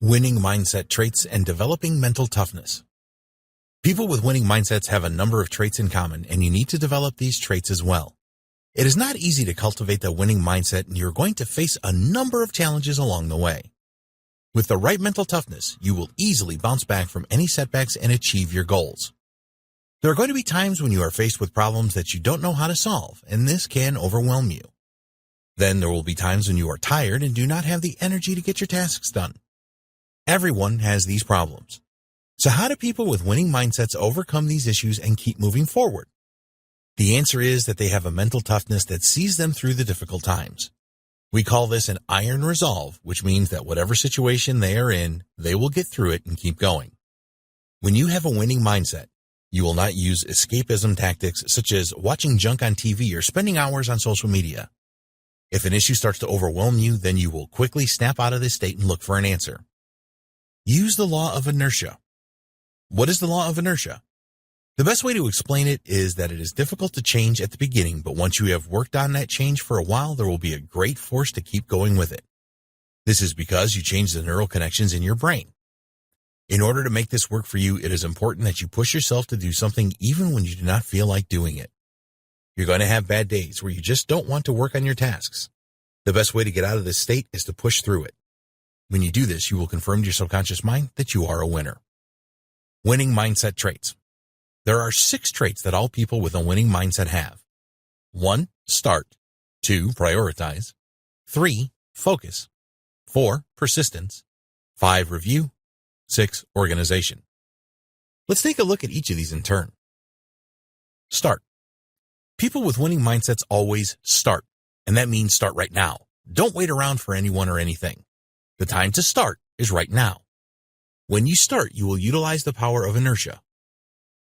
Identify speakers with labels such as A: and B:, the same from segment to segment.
A: Winning mindset traits and developing mental toughness. People with winning mindsets have a number of traits in common, and you need to develop these traits as well. It is not easy to cultivate the winning mindset, and you're going to face a number of challenges along the way. With the right mental toughness, you will easily bounce back from any setbacks and achieve your goals. There are going to be times when you are faced with problems that you don't know how to solve, and this can overwhelm you. Then there will be times when you are tired and do not have the energy to get your tasks done. Everyone has these problems. So how do people with winning mindsets overcome these issues and keep moving forward? The answer is that they have a mental toughness that sees them through the difficult times. We call this an iron resolve, which means that whatever situation they are in, they will get through it and keep going. When you have a winning mindset, you will not use escapism tactics such as watching junk on TV or spending hours on social media. If an issue starts to overwhelm you, then you will quickly snap out of this state and look for an answer. Use the law of inertia. What is the law of inertia? The best way to explain it is that it is difficult to change at the beginning, but once you have worked on that change for a while, there will be a great force to keep going with it. This is because you change the neural connections in your brain. In order to make this work for you, it is important that you push yourself to do something even when you do not feel like doing it. You're going to have bad days where you just don't want to work on your tasks. The best way to get out of this state is to push through it. When you do this, you will confirm to your subconscious mind that you are a winner. Winning mindset traits. There are 6 traits that all people with a winning mindset have. 1. Start. 2. Prioritize. 3. Focus. 4. Persistence. 5. Review. 6. Organization. Let's take a look at each of these in turn. Start. People with winning mindsets always start, and that means start right now. Don't wait around for anyone or anything. The time to start is right now. When you start, you will utilize the power of inertia.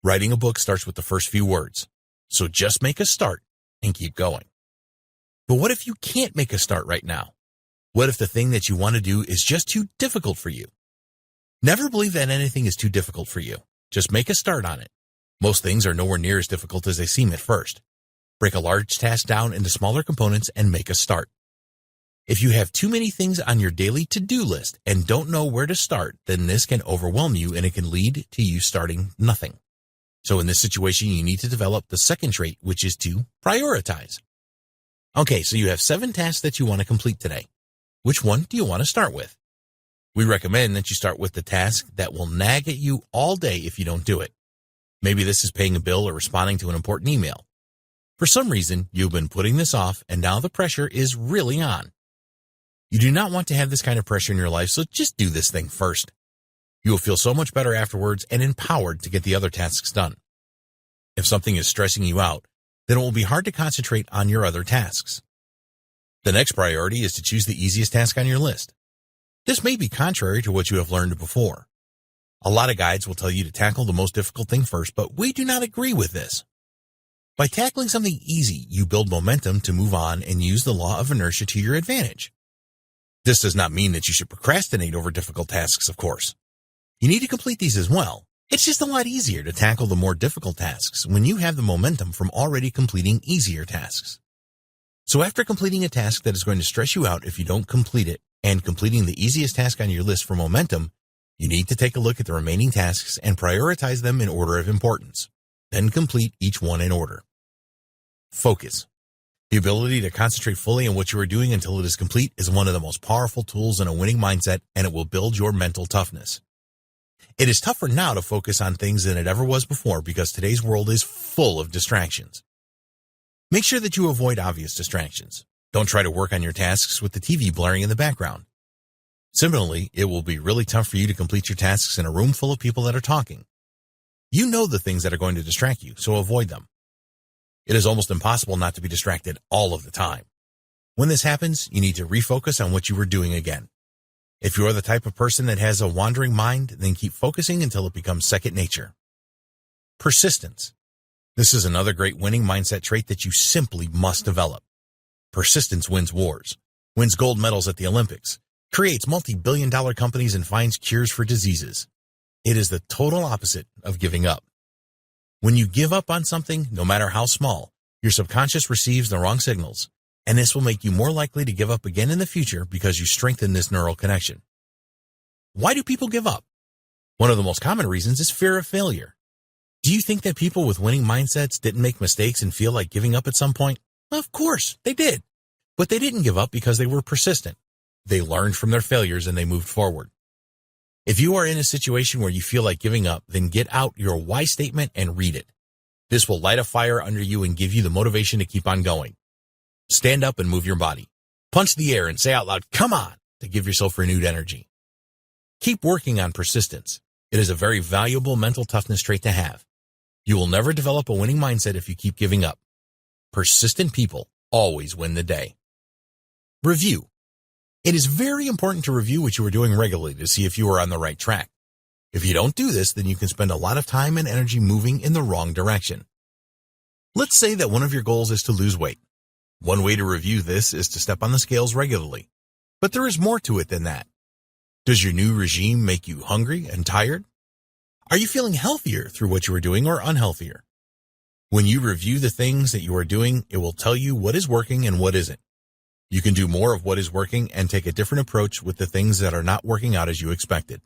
A: Writing a book starts with the first few words, so just make a start and keep going. But what if you can't make a start right now? What if the thing that you want to do is just too difficult for you? Never believe that anything is too difficult for you. Just make a start on it. Most things are nowhere near as difficult as they seem at first. Break a large task down into smaller components and make a start. If you have too many things on your daily to-do list and don't know where to start, then this can overwhelm you and it can lead to you starting nothing. So in this situation, you need to develop the second trait, which is to prioritize. Okay, so you have 7 tasks that you want to complete today. Which one do you want to start with? We recommend that you start with the task that will nag at you all day if you don't do it. Maybe this is paying a bill or responding to an important email. For some reason, you've been putting this off and now the pressure is really on. You do not want to have this kind of pressure in your life, so just do this thing first. You will feel so much better afterwards and empowered to get the other tasks done. If something is stressing you out, then it will be hard to concentrate on your other tasks. The next priority is to choose the easiest task on your list. This may be contrary to what you have learned before. A lot of guides will tell you to tackle the most difficult thing first, but we do not agree with this. By tackling something easy, you build momentum to move on and use the law of inertia to your advantage. This does not mean that you should procrastinate over difficult tasks, of course. You need to complete these as well. It's just a lot easier to tackle the more difficult tasks when you have the momentum from already completing easier tasks. So after completing a task that is going to stress you out if you don't complete it, and completing the easiest task on your list for momentum, you need to take a look at the remaining tasks and prioritize them in order of importance. Then complete each one in order. Focus. The ability to concentrate fully on what you are doing until it is complete is one of the most powerful tools in a winning mindset, and it will build your mental toughness. It is tougher now to focus on things than it ever was before because today's world is full of distractions. Make sure that you avoid obvious distractions. Don't try to work on your tasks with the TV blaring in the background. Similarly, it will be really tough for you to complete your tasks in a room full of people that are talking. You know the things that are going to distract you, so avoid them. It is almost impossible not to be distracted all of the time. When this happens, you need to refocus on what you were doing again. If you are the type of person that has a wandering mind, then keep focusing until it becomes second nature. Persistence. This is another great winning mindset trait that you simply must develop. Persistence wins wars, wins gold medals at the Olympics, creates multi-billion-dollar companies, and finds cures for diseases. It is the total opposite of giving up. When you give up on something, no matter how small, your subconscious receives the wrong signals, and this will make you more likely to give up again in the future because you strengthen this neural connection. Why do people give up? One of the most common reasons is fear of failure. Do you think that people with winning mindsets didn't make mistakes and feel like giving up at some point? Of course, they did. But they didn't give up because they were persistent. They learned from their failures and they moved forward. If you are in a situation where you feel like giving up, then get out your why statement and read it. This will light a fire under you and give you the motivation to keep on going. Stand up and move your body. Punch the air and say out loud, "Come on," to give yourself renewed energy. Keep working on persistence. It is a very valuable mental toughness trait to have. You will never develop a winning mindset if you keep giving up. Persistent people always win the day. Review. It is very important to review what you are doing regularly to see if you are on the right track. If you don't do this, then you can spend a lot of time and energy moving in the wrong direction. Let's say that one of your goals is to lose weight. One way to review this is to step on the scales regularly. But there is more to it than that. Does your new regime make you hungry and tired? Are you feeling healthier through what you are doing or unhealthier? When you review the things that you are doing, it will tell you what is working and what isn't. You can do more of what is working and take a different approach with the things that are not working out as you expected.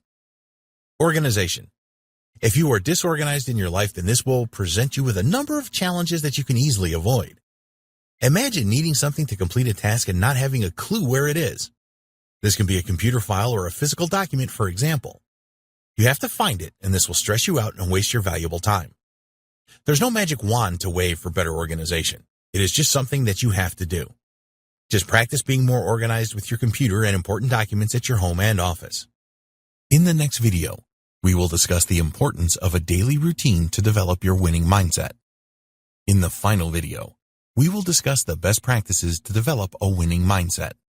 A: Organization. If you are disorganized in your life, then this will present you with a number of challenges that you can easily avoid. Imagine needing something to complete a task and not having a clue where it is. This can be a computer file or a physical document, for example. You have to find it, and this will stress you out and waste your valuable time. There's no magic wand to wave for better organization. It is just something that you have to do. Just practice being more organized with your computer and important documents at your home and office. In the next video, we will discuss the importance of a daily routine to develop your winning mindset. In the final video, we will discuss the best practices to develop a winning mindset.